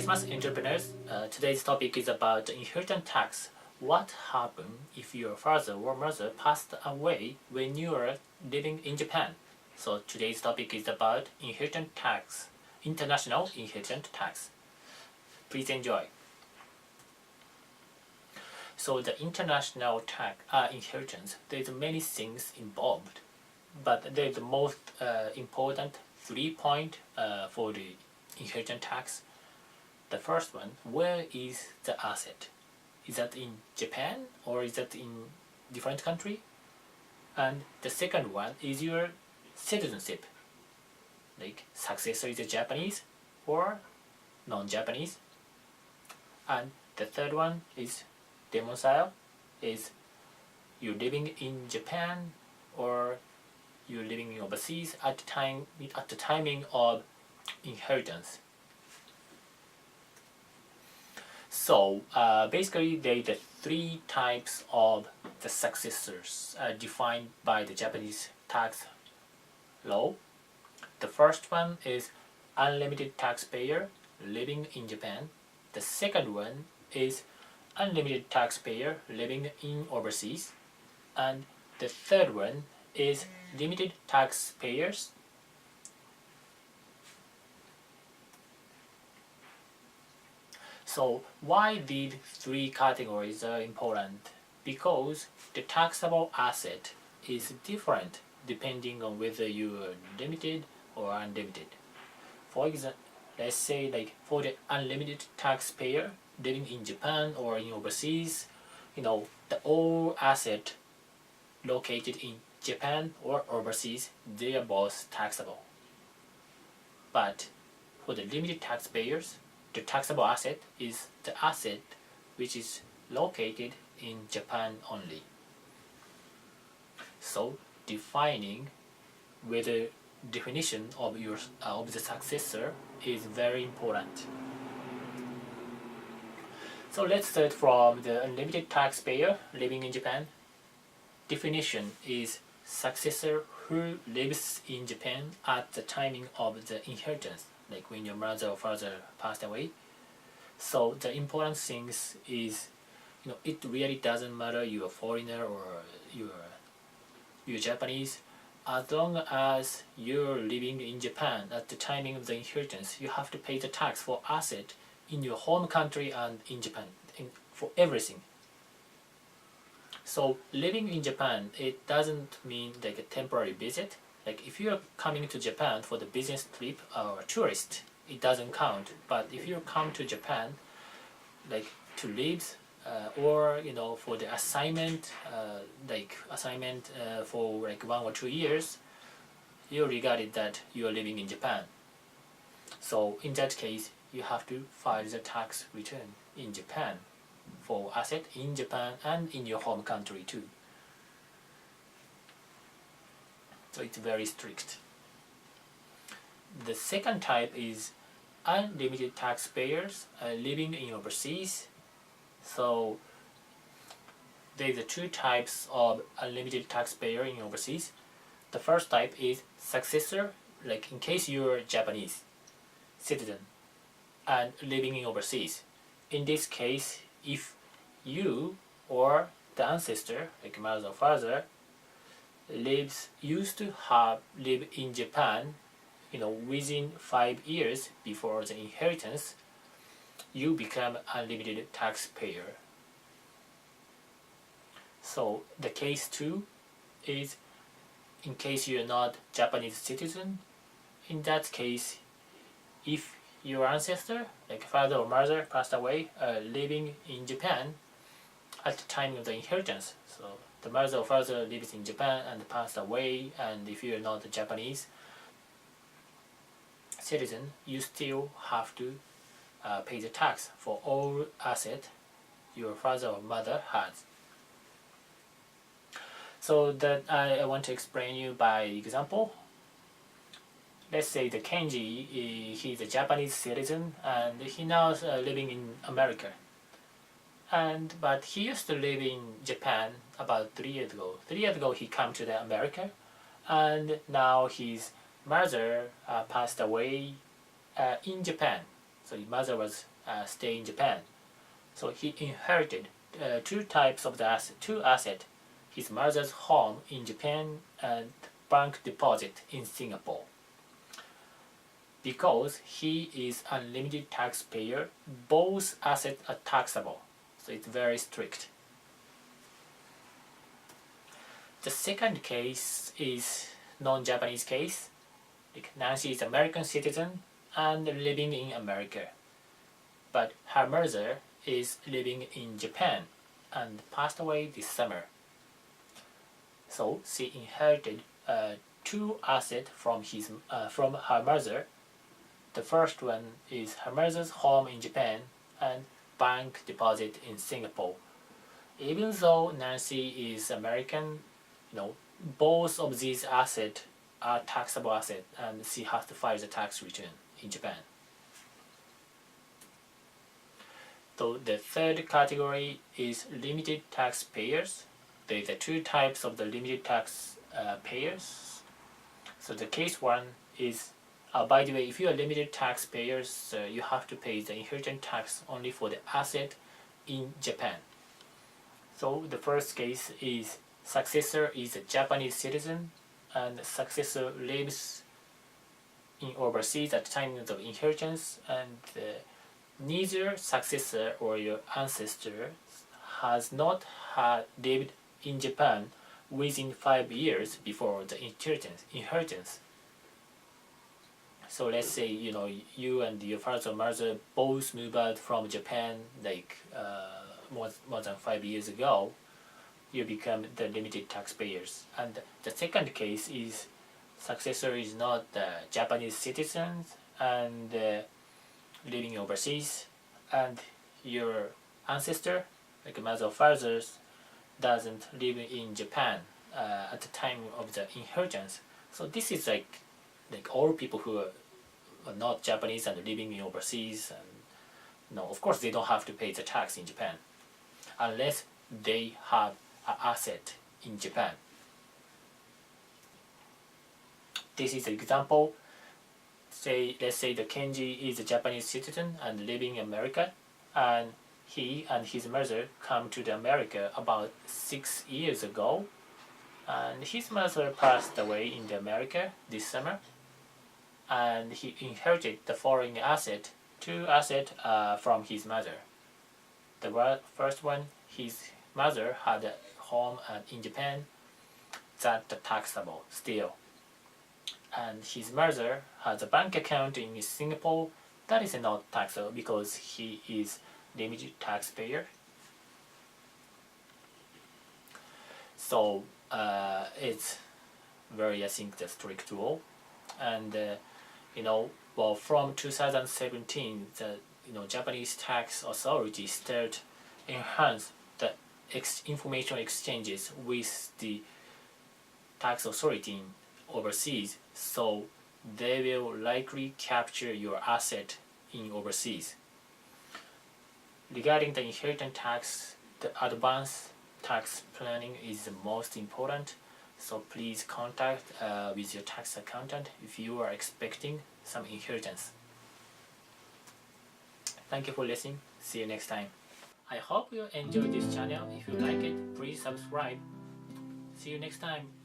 Christmas entrepreneurs. Today's topic is about inheritance tax. What happens if your father or mother passed away when you are living in Japan? So today's topic is about inheritance tax, international inheritance tax. Please enjoy. So the international tax inheritance, there's many things involved, but there's the most important 3 points for the inheritance tax. The first one, where is the asset? Is that in Japan or is that in different country? And the second one is your citizenship. Like successor is a Japanese or non-Japanese. And the third one is domicile, is you're living in Japan or you're living in overseas at the timing of inheritance. So basically there are the 3 types of the successors defined by the Japanese tax law. The first one is unlimited taxpayer living in Japan. The second one is unlimited taxpayer living in overseas. And the third one is limited taxpayers. So why these 3 categories are important? Because the taxable asset is different depending on whether you are limited or unlimited. For example, let's say like for the unlimited taxpayer living in Japan or in overseas, the all asset located in Japan or overseas, they are both taxable. But for the limited taxpayers, the taxable asset is the asset which is located in Japan only. So defining whether definition of the successor is very important. So let's start from the unlimited taxpayer living in Japan. Definition is successor who lives in Japan at the timing of the inheritance, like when your mother or father passed away. So the important things is, it really doesn't matter you're a foreigner or you're Japanese. As long as you're living in Japan at the timing of the inheritance, you have to pay the tax for asset in your home country and in Japan, for everything. So living in Japan, it doesn't mean like a temporary visit. Like if you're coming to Japan for the business trip or tourist, it doesn't count. But if you come to Japan, like to live or for the assignment, for like 1 or 2 years, you're regarded that you are living in Japan. So in that case, you have to file the tax return in Japan for asset in Japan and in your home country too. So it's very strict. The second type is unlimited taxpayers living in overseas. So there's 2 types of unlimited taxpayer in overseas. The first type is successor, like in case you're Japanese citizen and living in overseas. In this case, if you or the ancestor, like mother or father, used to live in Japan, within 5 years before the inheritance, you become unlimited taxpayer. So the case 2 is in case you're not Japanese citizen. In that case, if your ancestor, like father or mother, passed away living in Japan at the time of the inheritance, so the mother or father lives in Japan and passed away, and if you're not a Japanese citizen, you still have to pay the tax for all asset your father or mother has. So that I want to explain you by example. Let's say the Kenji, he's a Japanese citizen and he now living in America. But he used to live in Japan about 3 years ago. 3 years ago he came to the America, and now his mother passed away in Japan. So his mother was staying in Japan. So he inherited two types of the two assets: his mother's home in Japan and bank deposit in Singapore. Because he is unlimited taxpayer, both assets are taxable. So it's very strict. The second case is non-Japanese case. Like Nancy is American citizen and living in America, but her mother is living in Japan and passed away this summer. So she inherited two assets from her mother. The first one is her mother's home in Japan and bank deposit in Singapore. Even though Nancy is American, both of these assets are taxable assets, and she has to file the tax return in Japan. So the third category is limited taxpayers. There are two types of the limited tax payers. So the case one is, by the way, if you are limited taxpayers, you have to pay the inheritance tax only for the asset in Japan. So the first case is successor is a Japanese citizen and successor lives in overseas at the time of inheritance, and neither successor or your ancestor has not lived in Japan within 5 years before the inheritance. So let's say you and your father or mother both moved out from Japan more than 5 years ago. You become the limited taxpayers. And the second case is successor is not Japanese citizens and living overseas, and your ancestor, like mother or fathers, doesn't live in Japan at the time of the inheritance. So this is like all people who are not Japanese and living in overseas, and of course they don't have to pay the tax in Japan unless they have an asset in Japan. This is an example. Let's say the Kenji is a Japanese citizen and living in America, and he and his mother come to America about 6 years ago, and his mother passed away in America this summer, and he inherited the following two assets from his mother. The first one, his mother had a home in Japan that's taxable still, and his mother has a bank account in Singapore that is not taxable because he is limited taxpayer. So it's very, I think, the strict rule, and from 2017, the Japanese tax authorities start enhance the information exchanges with the tax authority overseas, so they will likely capture your asset in overseas. Regarding the inheritance tax, the advanced tax planning is the most important, so please contact with your tax accountant if you are expecting some inheritance. Thank you for listening. See you next time. I hope you enjoyed this channel. If you like it, please subscribe. See you next time.